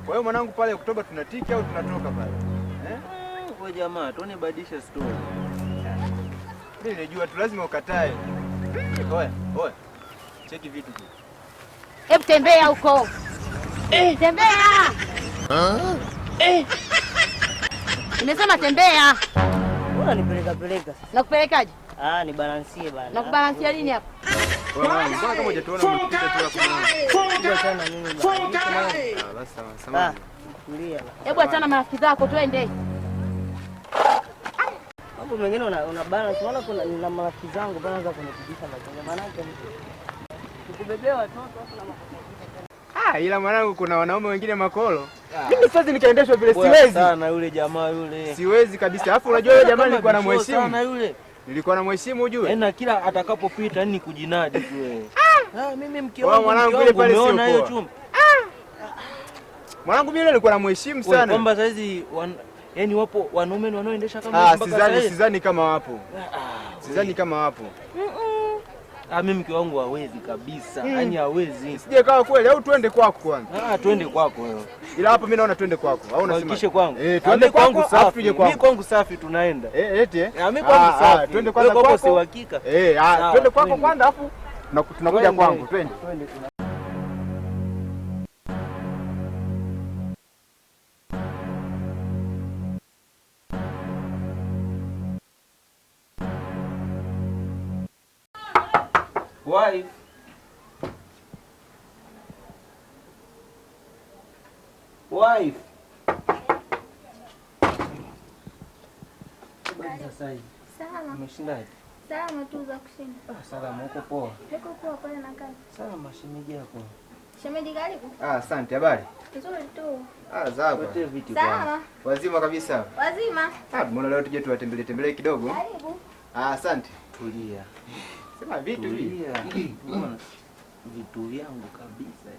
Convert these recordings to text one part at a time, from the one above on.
Kwa hiyo mwanangu, pale Oktoba tunatiki au tunatoka pale? Wewe jamaa, tuone badilisha story. Mimi nilijua tu lazima ukatae. Oya. Cheki vitu tu. Hebu tembea huko. Tembea. Nimesema tembea. Mbona nipeleka peleka? Nakupelekaje? Ni balansie bana. Nakubalansia nini hapa? Mbona kama hujatuona umepita tu hapo? Kubwa sana mimi bana. Basi sawa. Tulia. Hebu achana marafiki zako twende. Hapo mengine una balance. Unaona kuna marafiki zangu bana za kunipigisha majanga. Maana yake nikubebea watoto hapo na makaka. Ila mwanangu kuna wanaume wengine makolo. Mimi siwezi nikaendeshwa vile, siwezi. Sana yule jamaa yule. Siwezi kabisa. Alafu unajua yule jamaa nilikuwa na mheshimu. Sana yule. Nilikuwa na mheshimu ujue. Na kila atakapopita ni kujinadi tu wewe. Mimi mke wangu mwanangu vile pale sio umeona hiyo chumba. Mwanangu mimi nilikuwa na mheshimu sana. Kwamba saizi yaani wapo wanaume wanaoendesha kama mpaka sidhani kama wapo. Sidhani kama wapo. Mimi mke wangu hawezi kabisa. Yaani hawezi. Sije kawa kweli au twende kwako kwanza? Twende kwako wewe. Ila hapo mimi naona twende kwako. Au unasema? Hakikishe kwangu. Twende kwangu safi tuje kwako. Mimi kwangu safi tunaenda. Eti mimi kwangu safi. Twende kwanza kwako. Si uhakika. Twende kwako kwanza afu tunakuja kwangu. Twende. Wife. Sasa hivi. Salama. Umeshindaje? Salama tu za kushinda. Salama, uko poa? Niko poa pale na kazi. Salama, shemeji yako. Shemeji karibu. Asante, habari? Nzuri tu. Zako. Wote vitu Salama. Wazima kabisa. Wazima. Mbona leo tuje tuwatembelee kidogo? Karibu. Asante. Tulia. Sema vitu hivi. Unaona vitu vyangu kabisa.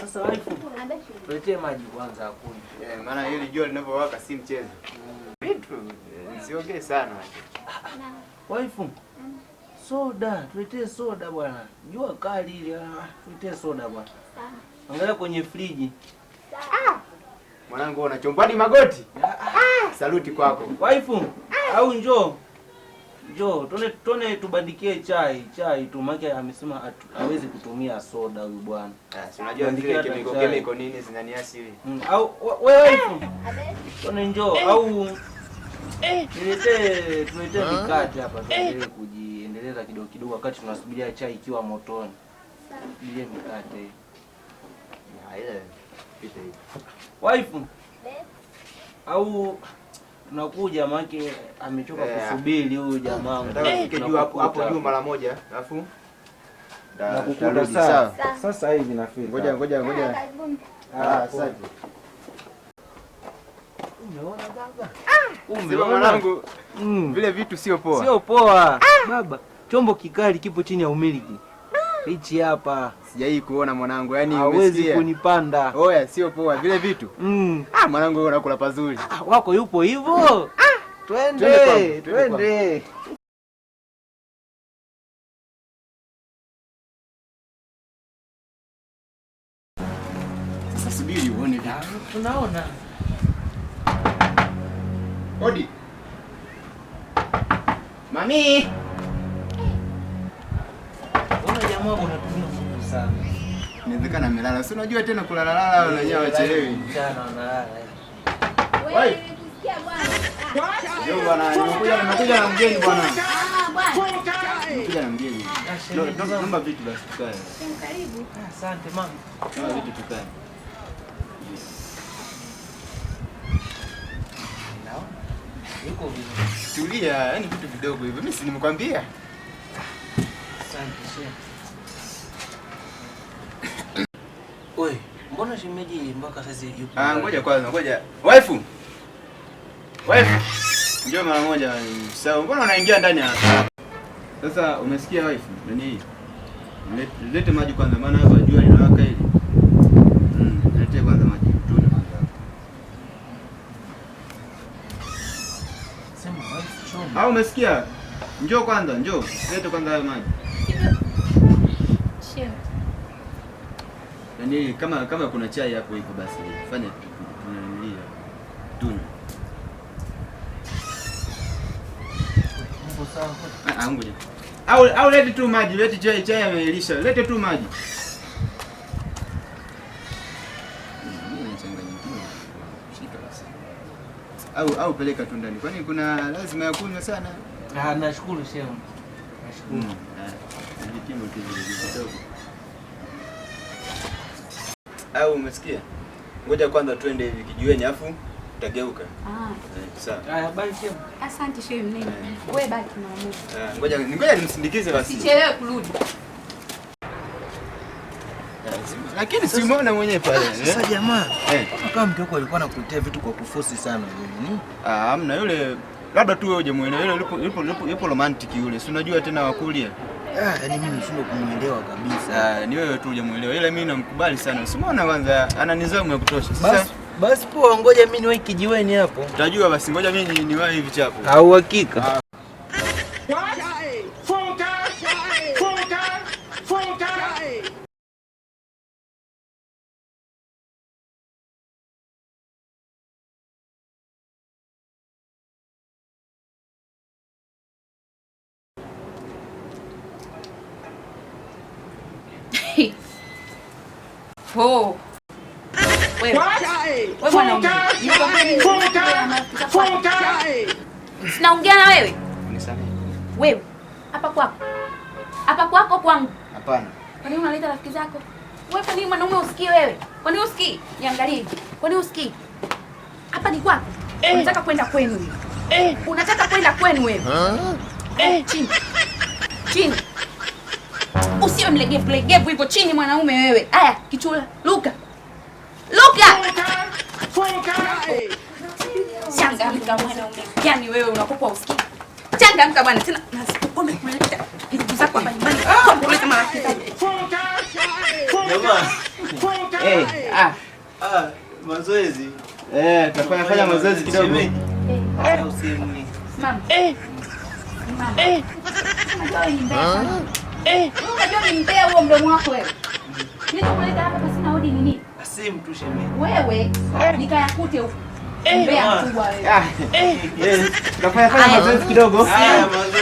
Sasa wife, tuletee maji kwanza akunywe. Maana hili jua linavyowaka si mchezo. Vitu siongee sana. Wife, soda, tuletee soda bwana. Jua kali ile, tuletee soda bwana. Angalia kwenye friji. Mwanangu unachombani magoti. Saluti kwako. Wife, au njoo. Tone tubandikie chai tu, maana amesema hawezi kutumia soda huyu bwana. Si unajua zile kemiko nini zinaniasi hivi. Au wewe tone njoo au tuletee mikate hapa tuendelee kujiendeleza kidogo wakati tunasubiria chai ikiwa motoni. Ile mikate. Ile pita hivi. Wife. Au tunakuja maana amechoka kusubiri huyu jamaa. Nataka tufike juu hapo juu mara moja. Alafu nakukuta sawa. Sasa hivi nafika. Ngoja. Asante. Umeona baba? Umeona mwanangu? Vile vitu sio poa. Sio poa. Baba, chombo kikali kipo chini ya umiliki. Hichi hapa. Sijai kuona mwanangu, yani hawezi kunipanda. Oya, sio poa vile vitu. Mwanangu wewe unakula pazuri. Wako yupo hivyo. Twende. Sasa subiri uone. Tunaona. Odi. Mami. Ona jamaa unatumia nguvu sana. Inawezekana amelala. Si unajua tena kulala wao wenyewe wachelewi. Jana wanalala. Wewe unisikia bwana? Ndio bwana, nimekuja na mgeni bwana. Bwana. Nimekuja na mgeni. Naomba vitu basi tukae. Karibu. Asante mama. Naomba vitu tukae. Yuko vizuri. Tulia, yani vitu vidogo hivyo. Mimi si nimekwambia. Asante sana. Oi, mbona shemeji mpaka sasa yupo? Ngoja kwanza, ngoja. Wife. Njoo mara moja. Sawa, mbona unaingia ndani hapa? Sasa umesikia wife? Nani hii? Lete maji kwanza maana hapa jua linawaka hili. Lete kwanza maji. Tuna kwanza. Sema wife. Au umesikia? Njoo kwanza, njoo. Leta kwanza hayo maji. Shem. Yaani kama kuna chai hapo hivyo basi fanya tunanilia. Tuna. Mambo sawa. Ngoja. Au lete tu maji, lete chai amelisha. Lete tu maji. Au peleka tu ndani. Kwani kuna lazima ya kunywa sana? Nashukuru shehe. Nashukuru. Vipimo tu vidogo. Au umesikia? Ngoja kwanza twende hivi kijiweni afu utageuka. Sawa. Haya bye shehe. Asante shehe mnene. Wewe baki na Mungu. Ngoja nimsindikize basi. Sichelewe kurudi. Lakini si umeona mwenyewe pale. Sasa jamaa, kama mke wako alikuwa anakuletea vitu kwa kuforce sana wewe. Hamna yule labda tu wewe hujamuelewa. Yule yupo romantic yule. Si unajua tena wakulia. Yaani mimi nishindwa kumuelewa kabisa. Ni wewe tu hujamuelewa. Ila mimi namkubali sana. Si umeona kwanza ana nidhamu ya kutosha. Basi poa, ngoja mimi niwahi kijiweni hapo. Utajua basi, ngoja mimi niwahi hivi chapo. Au hakika. Wewe mwanaume. Sinaongea na wewe. Unisamehe. Wewe hapa kwako. Hapa kwako kwangu. Hapana. Kwa nini unaleta rafiki zako? Wewe kwa nini mwanaume usikii wewe? Kwa nini usikii? Niangalie. Kwa nini usikii? Hapa ni kwako. Unataka kwenda kwenu wewe. Unataka kwenda kwenu wewe. Chini. Chini. Usiwe mlegevu hivyo chini mwanaume wewe. Aya, kichula. Luka. Changamka mwanaume. Yaani wewe unakopa usikii. Changamka bwana tena nasikuone kuleta vitu zako hapa nyumbani. Kuleta marafiki zako. Jamaa. Mazoezi. Tafanya mazoezi kidogo. Usimni. Mama. Mama. Unajua ni mbaya. Unajua ni mbaya huo mdomo wako wewe. Nilikuleta hapa basi na hodi nini? Simu tu shemeji. Wewe nikayakute huko. Mbea mkubwa wewe. Tafanya mazoezi kidogo. Mazoezi.